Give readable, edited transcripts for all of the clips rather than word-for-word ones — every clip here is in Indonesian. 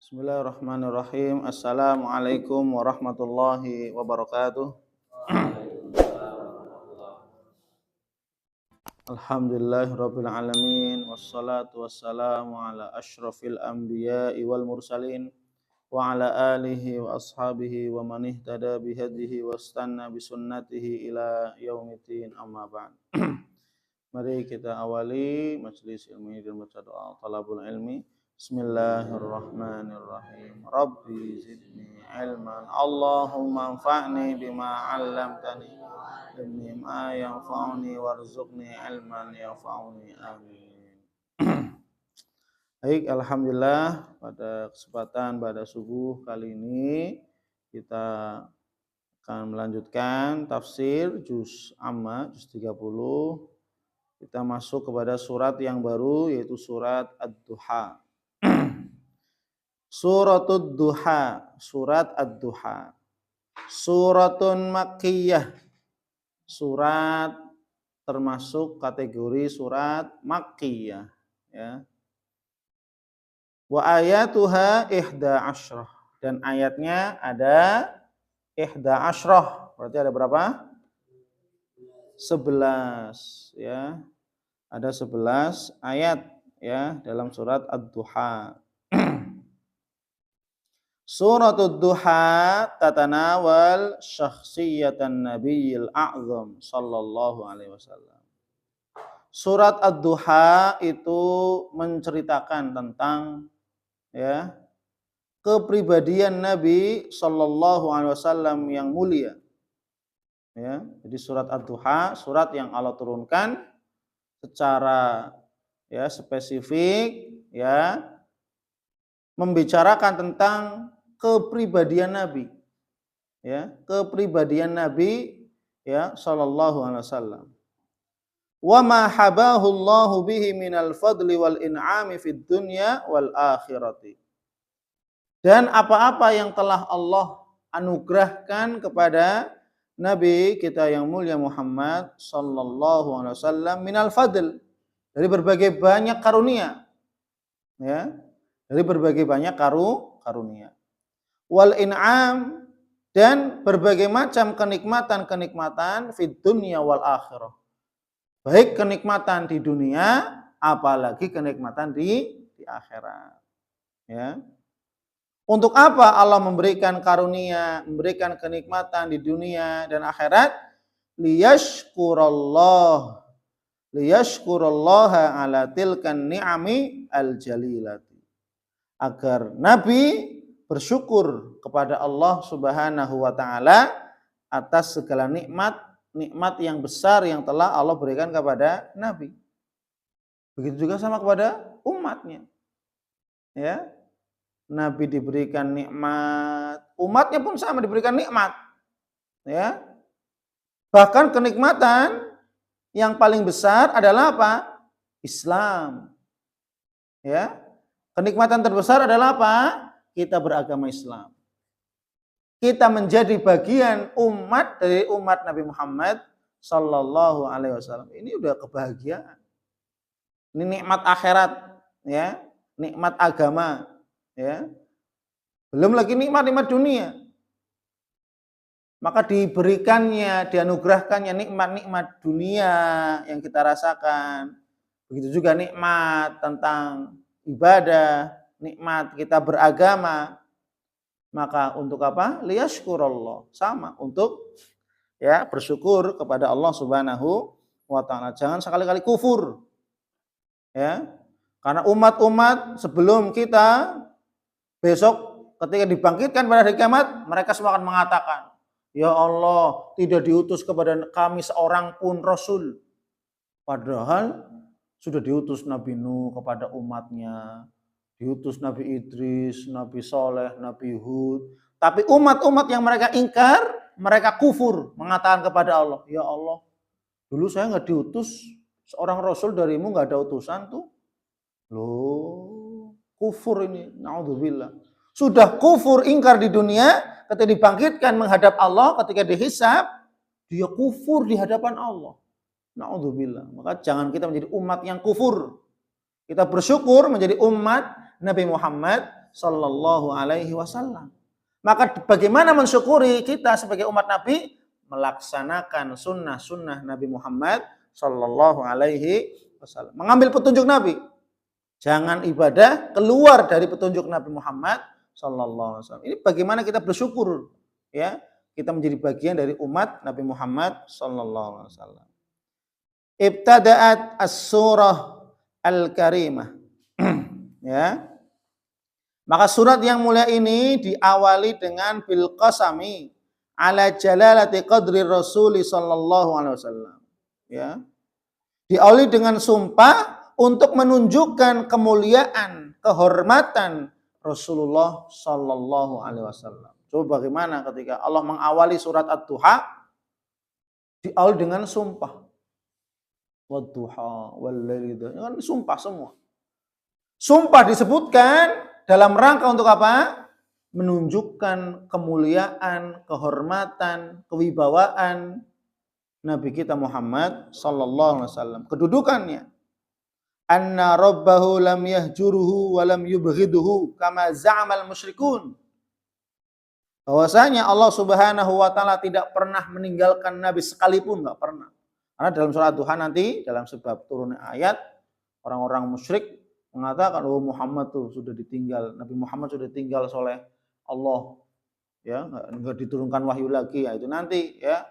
Bismillahirrahmanirrahim. Assalamualaikum warahmatullahi wabarakatuh. Alhamdulillahirabbil alamin wassalatu wassalamu ala asyrafil anbiya'i wal mursalin wa ala alihi wa ashabihi wa man ihtada bihadihi wastanna bisunnatihi ila yaumiddin, amma ba'd. Mari kita awali majelis ilmi dan baca doa talabul ilmi. Bismillahirrahmanirrahim. Rabbi zidni ilman. Allahumma anfa'ni bima 'allamtani. Zidni ma yanfa'uni warzuqni ilman yanfa'uni. Amin. Baik, alhamdulillah pada kesempatan pada subuh kali ini kita akan melanjutkan tafsir juz amma juz 30. Kita masuk kepada surat yang baru yaitu surat Ad-Duha. Suratul Duha, surat Ad-Duha. Suratun Makkiyah. Surat termasuk kategori surat Makkiyah, ya. Wa ayatuha 11 dan ayatnya ada 11. Berarti ada berapa? 11, ya. Ada 11 ayat, ya, dalam surat Ad-Duha. Suratul Duha tatanawal syakhsiyatan Nabiyil A'zam sallallahu alaihi wasallam. Surat Ad-Duha itu menceritakan tentang, ya, kepribadian Nabi sallallahu alaihi wasallam yang mulia. Ya, jadi surat Ad-Duha surat yang Allah turunkan secara, ya, spesifik, ya, membicarakan tentang kepribadian Nabi, ya, kepribadian Nabi, ya, sallallahu alaihi wasallam. Wa ma habahu Allahu bihi minal fadli wal in'ami fid dunya wal akhirati. Dan apa-apa yang telah Allah anugerahkan kepada Nabi kita yang mulia Muhammad sallallahu alaihi wasallam minal fadl, dari berbagai banyak karunia, ya, dari berbagai banyak karunia. Wal in'am, dan berbagai macam kenikmatan-kenikmatan fid dunya wal akhirah. Baik kenikmatan di dunia, apalagi kenikmatan di akhirat. Ya. Untuk apa Allah memberikan karunia, memberikan kenikmatan di dunia dan akhirat? Liyashkurallaha ala tilkan ni'ami al-jalilati. Agar Nabi bersyukur kepada Allah Subhanahu wa taala atas segala nikmat yang besar yang telah Allah berikan kepada Nabi. Begitu juga sama kepada umatnya. Ya. Nabi diberikan nikmat, umatnya pun sama diberikan nikmat. Ya. Bahkan kenikmatan yang paling besar adalah apa? Islam. Ya. Kenikmatan terbesar adalah apa? Kita beragama Islam. Kita menjadi bagian umat dari umat Nabi Muhammad sallallahu alaihi wasallam. Ini udah kebahagiaan. Ini nikmat akhirat, ya, nikmat agama, ya. Belum lagi nikmat-nikmat dunia. Maka diberikannya, dianugerahkannya nikmat-nikmat dunia yang kita rasakan. Begitu juga nikmat tentang ibadah, nikmat kita beragama. Maka untuk apa? Liyashkurallah, sama untuk, ya, bersyukur kepada Allah Subhanahu wa taala. Jangan sekali-kali kufur. Ya. Karena umat-umat sebelum kita besok ketika dibangkitkan pada hari kiamat, mereka semua akan mengatakan, "Ya Allah, tidak diutus kepada kami seorang pun rasul." Padahal sudah diutus Nabi Nuh kepada umatnya, diutus Nabi Idris, Nabi Soleh, Nabi Hud. Tapi umat-umat yang mereka ingkar, mereka kufur, mengatakan kepada Allah, "Ya Allah, dulu saya nggak diutus seorang rasul darimu, nggak ada utusan tuh." Loh, kufur ini, naudzubillah. Sudah kufur, ingkar di dunia, ketika dibangkitkan menghadap Allah, ketika dihisab, dia kufur di hadapan Allah. Naudzubillah. Maka jangan kita menjadi umat yang kufur. Kita bersyukur menjadi umat Nabi Muhammad sallallahu alaihi wasallam. Maka bagaimana mensyukuri kita sebagai umat Nabi? Melaksanakan sunnah-sunnah Nabi Muhammad sallallahu alaihi wasallam. Mengambil petunjuk Nabi. Jangan ibadah keluar dari petunjuk Nabi Muhammad sallallahu alaihi wasallam. Ini bagaimana kita bersyukur, ya. Kita menjadi bagian dari umat Nabi Muhammad sallallahu alaihi wasallam. Ibtada'at as-surah al-karimah. Ya. Maka surat yang mulia ini diawali dengan bil qasami ala jalalati qadri Rasul sallallahu alaihi wasallam. Ya. Diawali dengan sumpah untuk menunjukkan kemuliaan, kehormatan Rasulullah sallallahu alaihi wasallam. Coba bagaimana ketika Allah mengawali surat Ad-Duha diawali dengan sumpah. Wad-duha wal-laili, kan sumpah semua. Sumpah disebutkan dalam rangka untuk apa? Menunjukkan kemuliaan, kehormatan, kewibawaan Nabi kita Muhammad sallallahu alaihi wasallam. Kedudukannya anna rabbahu lam yahjuruhu wa lam yubghiduhu kama za'amal musyrikun. Bahwasanya Allah Subhanahu wa taala tidak pernah meninggalkan Nabi sekalipun, enggak pernah. Karena dalam surah Duha nanti dalam sebab turunnya ayat orang-orang musyrik mengatakan oh Muhammad tuh sudah ditinggal, Nabi Muhammad sudah ditinggal oleh Allah. Ya, enggak diturunkan wahyu lagi, ya itu nanti ya.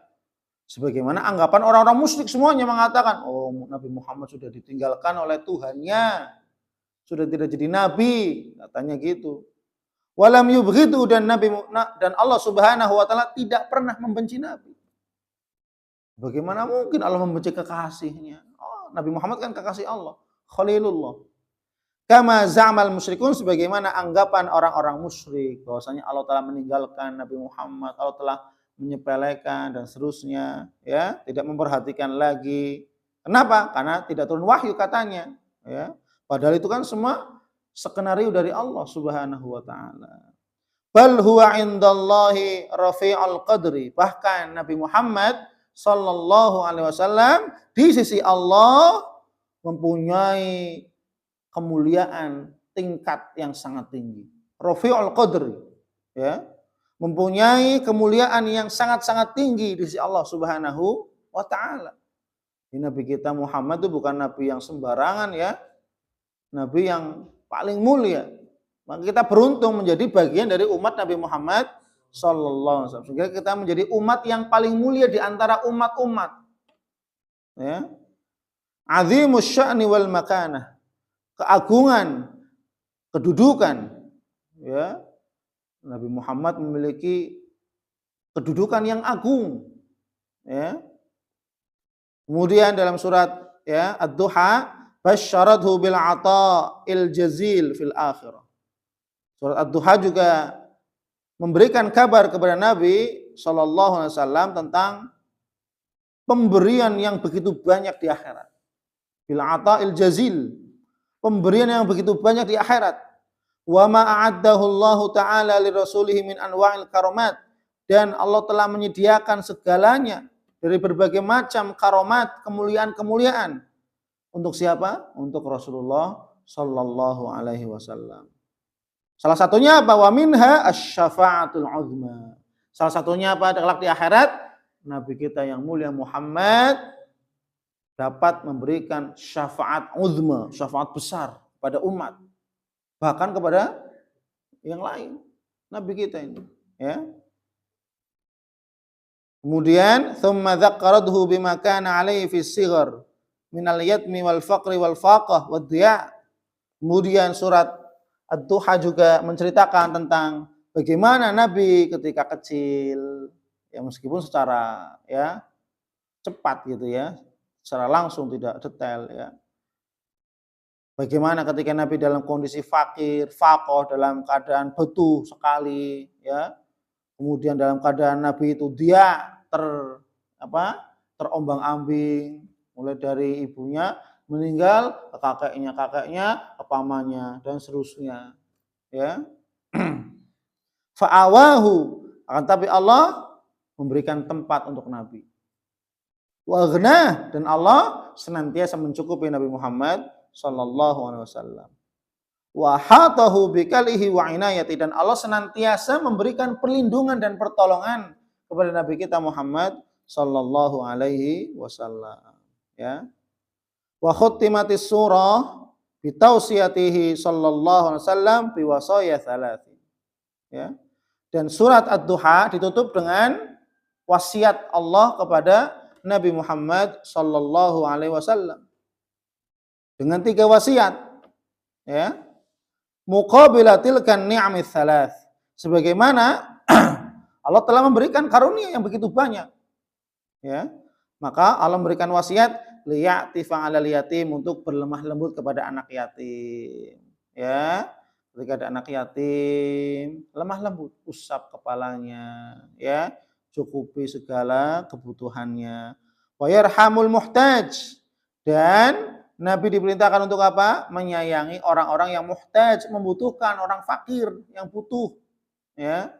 Sebagaimana anggapan orang-orang musyrik semuanya mengatakan, oh Nabi Muhammad sudah ditinggalkan oleh Tuhannya, sudah tidak jadi nabi, katanya gitu. Walam yubghidu, dan Allah Subhanahu wa taala tidak pernah membenci Nabi. Bagaimana mungkin Allah membenci kekasihnya? Oh, Nabi Muhammad kan kekasih Allah, Khalilullah. Kama za'amal musyrikun, sebagaimana anggapan orang-orang musyrik bahwasanya Allah telah meninggalkan Nabi Muhammad, Allah telah menyepelekan dan seterusnya, ya, tidak memperhatikan lagi. Kenapa? Karena tidak turun wahyu katanya, ya. Padahal itu kan semua skenario dari Allah Subhanahu wa taala. Bal huwa indallahi rafi'ul qadri. Bahkan Nabi Muhammad sallallahu alaihi wasallam di sisi Allah mempunyai kemuliaan tingkat yang sangat tinggi. Rafi'ul qadri, ya. Mempunyai kemuliaan yang sangat-sangat tinggi di sisi Allah Subhanahu wa taala. Nabi kita Muhammad itu bukan nabi yang sembarangan, ya. Nabi yang paling mulia. Maka kita beruntung menjadi bagian dari umat Nabi Muhammad sallallahu alaihi wasallam. Sehingga kita menjadi umat yang paling mulia di antara umat-umat. Ya. Azimus sya'ni wal makanah. Keagungan, kedudukan, ya. Nabi Muhammad memiliki kedudukan yang agung, ya. Kemudian dalam surat, ya, Ad-Duha, basyarathu bil ata'il jazil fil akhirah. Surat Ad-Duha juga memberikan kabar kepada Nabi sallallahu alaihi wasallam tentang pemberian yang begitu banyak di akhirat. Bil ata'il jazil, pemberian yang begitu banyak di akhirat. Wa ma a'addahu Allah taala li rasulih min anwa'il karamat, dan Allah telah menyediakan segalanya dari berbagai macam karomat, kemuliaan-kemuliaan. Untuk siapa? Untuk Rasulullah sallallahu alaihi wasallam. Salah satunya apa? Wa minha asy-syafa'atul 'uzma. Salah satunya apa? Kelak di akhirat, Nabi kita yang mulia Muhammad dapat memberikan syafaat 'uzma, syafaat besar pada umat, bahkan kepada yang lain. Nabi kita ini, ya. Kemudian thumma dzakkarathu bima kana alaihi fi sighar minal yatmi wal faqri wal faqah wad diya. Kemudian surat Ad-Duha juga menceritakan tentang bagaimana Nabi ketika kecil, ya, meskipun secara, ya, cepat gitu, ya, secara langsung tidak detail, ya. Bagaimana ketika Nabi dalam kondisi fakir, faqah, dalam keadaan butuh sekali, ya. Kemudian dalam keadaan Nabi itu dia terombang-ambing, mulai dari ibunya meninggal ke kakeknya, ke pamannya dan seterusnya, ya. Fa'awahu, akan tapi Allah memberikan tempat untuk Nabi. Wa aghnah, dan Allah senantiasa mencukupi Nabi Muhammad sallallahu alaihi wasallam. wa hatahu bikalihi wa inayati, dan Allah senantiasa memberikan perlindungan dan pertolongan kepada Nabi kita Muhammad sallallahu alaihi wasallam. Ya. Wa khutimatis surah bi tausiyatihi sallallahu alaihi wasallam bi wasaya tsalats. Ya. Dan surat Ad-Duha ditutup dengan wasiat Allah kepada Nabi Muhammad sallallahu alaihi wasallam. Dengan 3 wasiat. Ya. Muqabilatil kan ni'amits tsalats. Sebagaimana Allah telah memberikan karunia yang begitu banyak. Ya. Maka Allah memberikan wasiat liya'tifa 'alal yatim, untuk berlemah lembut kepada anak yatim. Ya. Ketika ada anak yatim, lemah lembut, usap kepalanya, ya, cukupi segala kebutuhannya. Wa yarhamul muhtaj, dan Nabi diperintahkan untuk apa? Menyayangi orang-orang yang muhtaj, membutuhkan, orang fakir yang butuh. Ya.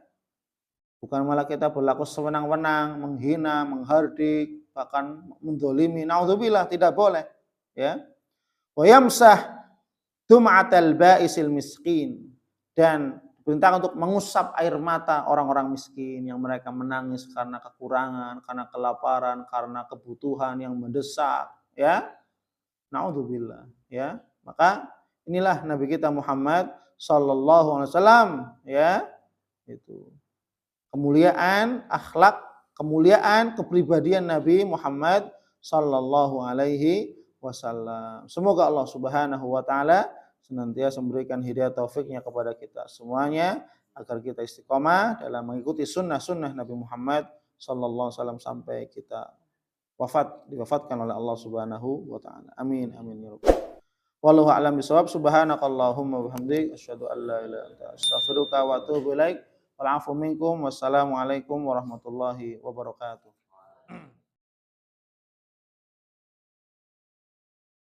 Bukan malah kita berlaku sewenang-wenang, menghina, menghardik, bahkan mendolimi. Naudzubillah, tidak boleh. Ya. Wa yamsah dum'atal ba'isil miskin, dan diperintahkan untuk mengusap air mata orang-orang miskin yang mereka menangis karena kekurangan, karena kelaparan, karena kebutuhan yang mendesak. Ya. Naudzubillah, ya. Maka inilah Nabi kita Muhammad sallallahu alaihi wasallam, ya. Itu kemuliaan akhlak, kemuliaan kepribadian Nabi Muhammad sallallahu alaihi wasallam. Semoga Allah Subhanahu wa taala senantiasa memberikan hidayah taufiknya kepada kita semuanya, agar kita istiqomah dalam mengikuti sunnah-sunnah Nabi Muhammad sallallahu alaihi wasallam sampai kita diwafatkan oleh Allah Subhanahu wa taala. Amin amin ya rabbal alamin. Wallahu a'lam bishawab. Subhanakallahumma wa bihamdik asyhadu an la ilaha illa anta astaghfiruka wa atubu ilaik. Wal 'afwu minkum. Wassalamu alaikum warahmatullahi wabarakatuh.